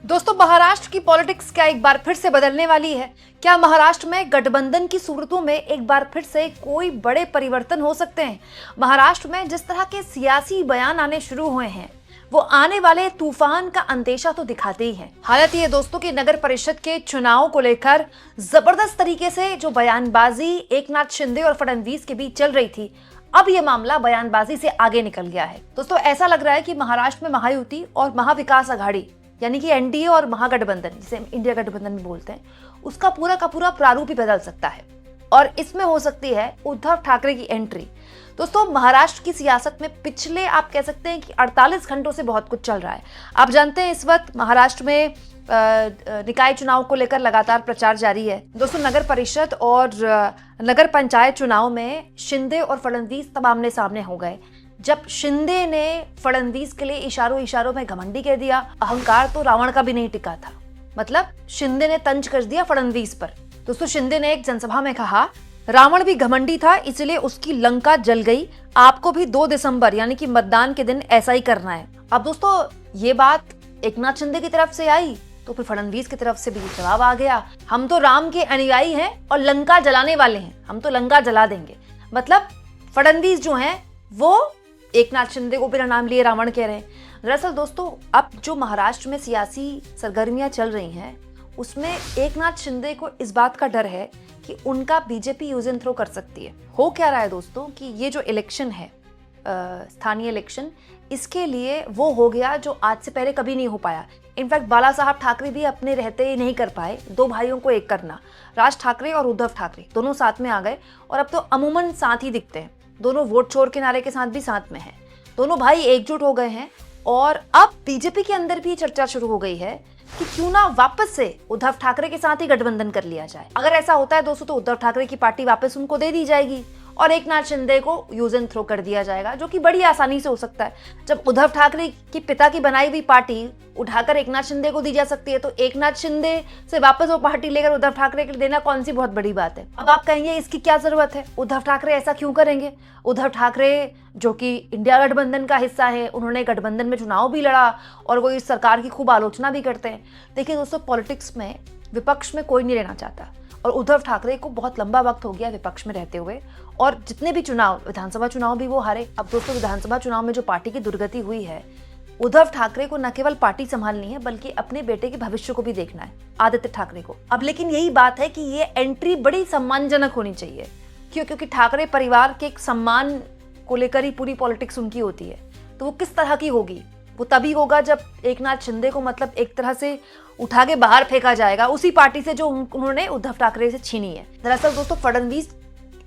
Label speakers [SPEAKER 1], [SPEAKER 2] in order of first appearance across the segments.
[SPEAKER 1] दोस्तों, महाराष्ट्र की पॉलिटिक्स क्या एक बार फिर से बदलने वाली है? क्या महाराष्ट्र में गठबंधन की सूरतों में एक बार फिर से कोई बड़े परिवर्तन हो सकते हैं? महाराष्ट्र में जिस तरह के सियासी बयान आने शुरू हुए हैं, वो आने वाले तूफान का अंदेशा तो दिखाते ही हैं। हालत ये दोस्तों कि नगर परिषद के चुनाव को लेकर जबरदस्त तरीके से जो बयानबाजी एकनाथ शिंदे और फडणवीस के बीच चल रही थी, अब ये मामला बयानबाजी से आगे निकल गया है। दोस्तों, ऐसा लग रहा है कि महाराष्ट्र में महायुति और महाविकास आघाड़ी यानी कि एनडीए और महागठबंधन, जिसे इंडिया गठबंधन भी बोलते हैं, उसका पूरा का पूरा प्रारूप ही बदल सकता है और इसमें हो सकती है उद्धव ठाकरे की एंट्री। दोस्तों, महाराष्ट्र की सियासत में पिछले आप कह सकते हैं कि 48 घंटों से बहुत कुछ चल रहा है। आप जानते हैं इस वक्त महाराष्ट्र में निकाय चुनाव को लेकर लगातार प्रचार जारी है। दोस्तों, नगर परिषद और नगर पंचायत चुनाव में शिंदे और फडणवीस तब आमने सामने हो गए। जब शिंदे ने फडणवीस के लिए इशारों में घमंडी कह दिया, अहंकार तो रावण का भी नहीं टिका था। मतलब शिंदे ने तंज कर दिया फडणवीस पर। दोस्तों, शिंदे ने एक जनसभा में कहा, रावण भी घमंडी था इसलिए उसकी लंका जल गई, आपको भी 2 दिसंबर यानी कि मतदान के दिन ऐसा ही करना है। अब दोस्तों, ये बात एकनाथ शिंदे की तरफ से आई तो फिर फडणवीस की तरफ से भी जवाब आ गया, हम तो राम के अनुयायी हैं और लंका जलाने वाले हैं, हम तो लंका जला देंगे। मतलब फडणवीस जो हैं वो एकनाथ शिंदे को बिना नाम लिए रावण कह रहे हैं। दरअसल दोस्तों, अब जो महाराष्ट्र में सियासी सरगर्मियां चल रही हैं, उसमें एकनाथ शिंदे को इस बात का डर है कि उनका बीजेपी यूज एंड थ्रो कर सकती है। हो क्या रहा है दोस्तों कि ये जो इलेक्शन है, स्थानीय इलेक्शन, इसके लिए वो हो गया जो आज से पहले कभी नहीं हो पाया। इनफैक्ट बाला साहब ठाकरे भी अपने रहते नहीं कर पाए, 2 भाइयों को एक करना। राज ठाकरे और उद्धव ठाकरे दोनों साथ में आ गए और अब तो अमूमन साथ ही दिखते हैं। दोनों वोट चोर के नारे के साथ भी साथ में हैं। दोनों भाई एकजुट हो गए हैं और अब बीजेपी के अंदर भी चर्चा शुरू हो गई है कि क्यों ना वापस से उद्धव ठाकरे के साथ ही गठबंधन कर लिया जाए। अगर ऐसा होता है दोस्तों तो उद्धव ठाकरे की पार्टी वापस उनको दे दी जाएगी और एकनाथ शिंदे को यूज एंड थ्रो कर दिया जाएगा, जो कि बड़ी आसानी से हो सकता है। जब उद्धव ठाकरे के पिता की बनाई हुई पार्टी उठाकर एकनाथ शिंदे को दी जा सकती है, तो एकनाथ शिंदे से वापस वो पार्टी लेकर उद्धव ठाकरे को देना कौन सी बहुत बड़ी बात है। अब आप कहेंगे इसकी क्या जरूरत है, उद्धव ठाकरे ऐसा क्यों करेंगे? उद्धव ठाकरे जो कि इंडिया गठबंधन का हिस्सा है, उन्होंने गठबंधन में चुनाव भी लड़ा और वो इस सरकार की खूब आलोचना भी करते हैं। देखिए दोस्तों, पॉलिटिक्स में विपक्ष में कोई नहीं रहना चाहता और उद्धव ठाकरे को बहुत लंबा वक्त हो गया विपक्ष में रहते हुए, और जितने भी चुनाव, विधानसभा चुनाव भी वो हारे। अब दोस्तों, विधानसभा चुनाव में जो पार्टी की दुर्गति हुई है, उद्धव ठाकरे को न केवल पार्टी संभालनी है बल्कि अपने बेटे के भविष्य को भी देखना है, आदित्य ठाकरे को। अब लेकिन यही बात है कि ये एंट्री बड़ी सम्मानजनक होनी चाहिए। क्यों? क्योंकि ठाकरे परिवार के एक सम्मान को लेकर ही पूरी पॉलिटिक्स उनकी होती है। तो वो किस तरह की होगी? वो तभी होगा जब एकनाथ शिंदे को मतलब एक तरह से उठा के बाहर फेंका जाएगा उसी पार्टी से जो उन्होंने उद्धव ठाकरे से छीनी है। दरअसल दोस्तों, फडणवीस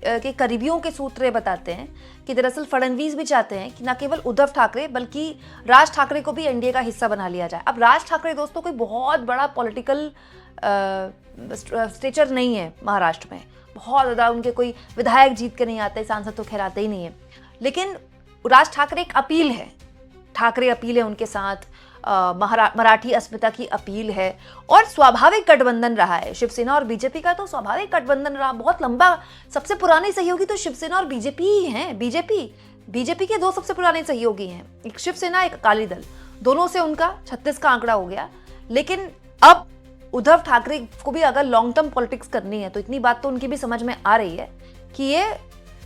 [SPEAKER 1] के करीबियों के सूत्र बताते हैं कि दरअसल फडणवीस भी चाहते हैं कि न केवल उद्धव ठाकरे बल्कि राज ठाकरे को भी एनडीए का हिस्सा बना लिया जाए। अब राज ठाकरे दोस्तों कोई बहुत बड़ा पॉलिटिकल स्टेचर नहीं है महाराष्ट्र में, बहुत ज़्यादा उनके कोई विधायक जीत के नहीं आते, सांसद तो खैर आते ही नहीं है। लेकिन राज ठाकरे एक अपील है, ठाकरे अपील है उनके साथ, मराठी अस्मिता की अपील है और स्वाभाविक गठबंधन रहा है। शिवसेना और बीजेपी का तो स्वाभाविक गठबंधन रहा, बहुत लंबा। सबसे पुराने सहयोगी तो शिवसेना और बीजेपी ही हैं। बीजेपी के 2 सबसे पुराने सहयोगी हैं, एक शिवसेना, एक अकाली दल। दोनों से उनका 36 का आंकड़ा हो गया। लेकिन अब उद्धव ठाकरे को भी अगर लॉन्ग टर्म पॉलिटिक्स करनी है तो इतनी बात तो उनकी भी समझ में आ रही है कि ये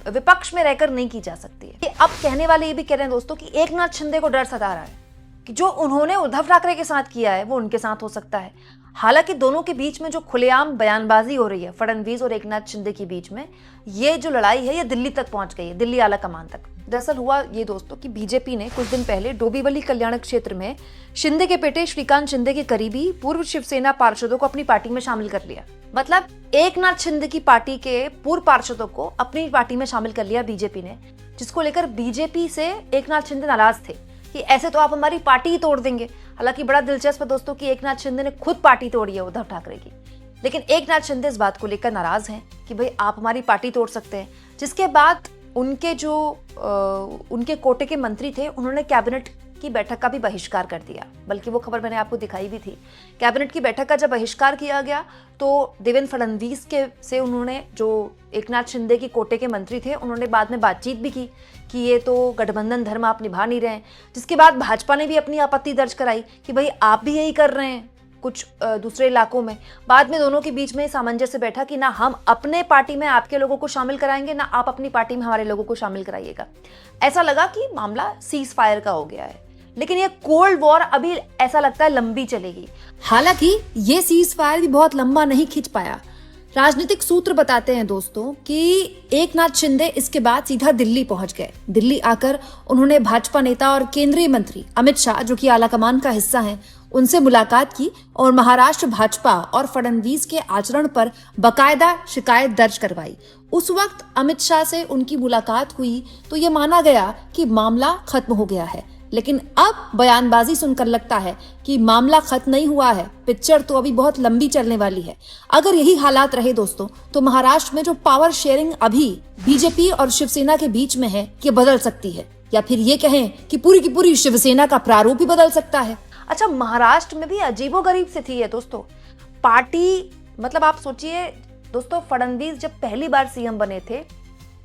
[SPEAKER 1] विपक्ष में रहकर नहीं की जा सकती है। अब कहने वाले ये भी कह रहे हैं दोस्तों कि एकनाथ शिंदे को डर सता रहा है कि जो उन्होंने उद्धव ठाकरे के साथ किया है वो उनके साथ हो सकता है। हालांकि दोनों के बीच में जो खुलेआम बयानबाजी हो रही है, फडणवीस और एकनाथ शिंदे के बीच में, ये जो लड़ाई है ये दिल्ली तक पहुंच गई है, दिल्ली आला कमान तक। दरअसल हुआ ये दोस्तों कि बीजेपी ने कुछ दिन पहले डोंबिवली कल्याण क्षेत्र में शिंदे के बेटे श्रीकांत शिंदे के करीबी पूर्व शिवसेना पार्षदों को अपनी पार्टी में शामिल कर लिया। मतलब एकनाथ शिंदे की पार्टी के पूर्व पार्षदों को अपनी पार्टी में शामिल कर लिया बीजेपी ने, जिसको लेकर बीजेपी से एकनाथ शिंदे नाराज थे कि ऐसे तो आप हमारी पार्टी ही तोड़ देंगे। हालांकि बड़ा दिलचस्प है दोस्तों कि एकनाथ शिंदे ने खुद पार्टी तोड़ी है उद्धव ठाकरे की, लेकिन एकनाथ शिंदे इस बात को लेकर नाराज हैं कि भाई आप हमारी पार्टी तोड़ सकते हैं। जिसके बाद उनके जो उनके कोटे के मंत्री थे, उन्होंने कैबिनेट की बैठक का भी बहिष्कार कर दिया। बल्कि वो खबर मैंने आपको दिखाई भी थी। कैबिनेट की बैठक का जब बहिष्कार किया गया तो देवेंद्र फडणवीस के से उन्होंने, जो एकनाथ शिंदे की कोटे के मंत्री थे, उन्होंने बाद में बातचीत भी की कि ये तो गठबंधन धर्म आप निभा नहीं रहे हैं। जिसके बाद भाजपा ने भी अपनी आपत्ति दर्ज कराई कि भाई आप भी यही कर रहे हैं, कुछ दूसरे इलाकों में। बाद में दोनों के बीच में सामंजस्य बैठा कि ना हम अपने पार्टी में आपके लोगों को शामिल कराएंगे, ना आप अपनी पार्टी में हमारे लोगों को शामिल कराइएगा। ऐसा लगा कि मामला सीज फायर का हो गया है, लेकिन ये कोल्ड वॉर अभी ऐसा लगता है लंबी चलेगी। हालांकि ये सीज फायर भी बहुत लंबा नहीं खिंच पाया। राजनीतिक सूत्र बताते हैं दोस्तों कि एकनाथ शिंदे इसके बाद सीधा दिल्ली पहुंच गए। दिल्ली आकर उन्होंने भाजपा नेता और केंद्रीय मंत्री अमित शाह, जो कि आलाकमान का हिस्सा हैं, उनसे मुलाकात की और महाराष्ट्र भाजपा और फडणवीस के आचरण पर बकायदा शिकायत दर्ज करवाई। उस वक्त अमित शाह से उनकी मुलाकात हुई तो ये माना गया कि मामला खत्म हो गया है, लेकिन अब बयानबाजी सुनकर लगता है कि मामला खत्म नहीं हुआ है, पिक्चर तो अभी बहुत लंबी चलने वाली है। अगर यही हालात रहे दोस्तों तो महाराष्ट्र में जो पावर शेयरिंग अभी बीजेपी और शिवसेना के बीच में है, ये बदल सकती है, या फिर ये कहें कि पूरी की पूरी शिवसेना का प्रारूप ही बदल सकता है। अच्छा, महाराष्ट्र में भी अजीबोगरीब स्थिति है दोस्तों। पार्टी मतलब आप सोचिए दोस्तों, फडणवीस जब पहली बार सीएम बने थे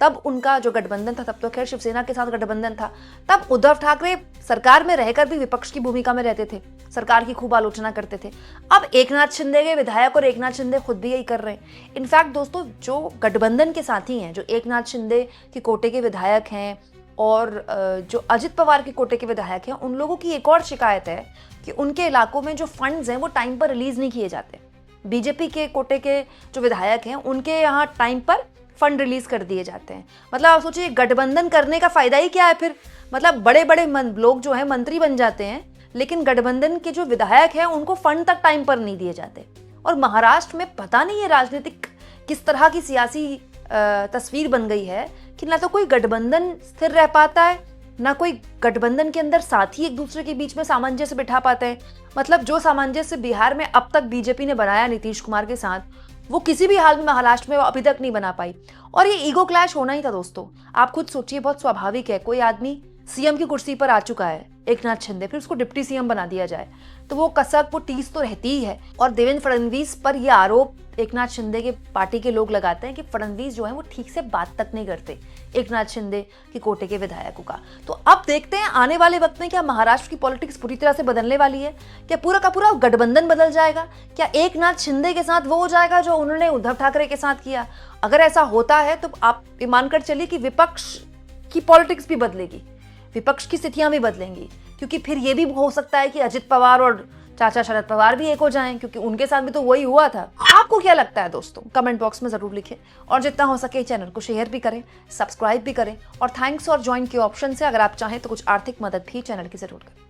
[SPEAKER 1] तब उनका जो गठबंधन था, तब तो खैर शिवसेना के साथ गठबंधन था, तब उद्धव ठाकरे सरकार में रहकर भी विपक्ष की भूमिका में रहते थे, सरकार की खूब आलोचना करते थे। अब एकनाथ शिंदे के विधायक और एकनाथ शिंदे खुद भी यही कर रहे हैं। इनफैक्ट दोस्तों, जो गठबंधन के साथी हैं, जो एकनाथ शिंदे के कोटे के विधायक हैं और जो अजित पवार के कोटे के विधायक हैं, उन लोगों की एक और शिकायत है कि उनके इलाकों में जो फंड्स हैं वो टाइम पर रिलीज नहीं किए जाते। बीजेपी के कोटे के जो विधायक हैं उनके यहाँ टाइम पर फंड रिलीज कर दिए जाते हैं। मतलब आप सोचिए, गठबंधन करने का फायदा ही क्या है फिर? मतलब बड़े बड़े लोग जो हैं मंत्री बन जाते हैं, लेकिन गठबंधन के जो विधायक हैं उनको फंड तक टाइम पर नहीं दिए जाते। और महाराष्ट्र में पता नहीं है राजनीतिक किस तरह की सियासी तस्वीर बन गई है कि ना तो कोई गठबंधन स्थिर रह पाता है, ना कोई गठबंधन के अंदर साथी एक दूसरे के बीच में सामंजस्य बिठा पाते हैं। मतलब जो सामंजस्य बिहार में अब तक बीजेपी ने बनाया नीतीश कुमार के साथ, वो किसी भी हाल में महाराष्ट्र में वो अभी तक नहीं बना पाई। और ये ईगो क्लैश होना ही था दोस्तों। आप खुद सोचिए, बहुत स्वाभाविक है, कोई आदमी सीएम की कुर्सी पर आ चुका है, एकनाथ शिंदे, फिर उसको डिप्टी सीएम बना दिया जाए तो वो कसक, वो टीस तो रहती ही है। और देवेंद्र फडणवीस पर यह आरोप एकनाथ शिंदे के पार्टी के लोग लगाते हैं कि फडणवीस जो है वो ठीक से बात तक नहीं करते एकनाथ शिंदे के कोटे के विधायकों का। तो अब देखते हैं आने वाले वक्त में क्या महाराष्ट्र की पॉलिटिक्स पूरी तरह से बदलने वाली है? क्या पूरा का पूरा गठबंधन बदल जाएगा? क्या एकनाथ शिंदे के साथ वो हो जाएगा जो उन्होंने उद्धव ठाकरे के साथ किया? अगर ऐसा होता है तो आप ये मानकर चलिए कि विपक्ष की पॉलिटिक्स भी बदलेगी, विपक्ष की स्थितियां भी बदलेंगी, क्योंकि फिर ये भी हो सकता है कि अजित पवार और चाचा शरद पवार भी एक हो जाएं, क्योंकि उनके साथ भी तो वही हुआ था। आपको क्या लगता है दोस्तों? कमेंट बॉक्स में जरूर लिखें और जितना हो सके चैनल को शेयर भी करें, सब्सक्राइब भी करें और थैंक्स और ज्वाइन के ऑप्शन से अगर आप चाहें तो कुछ आर्थिक मदद भी चैनल की जरूर करें।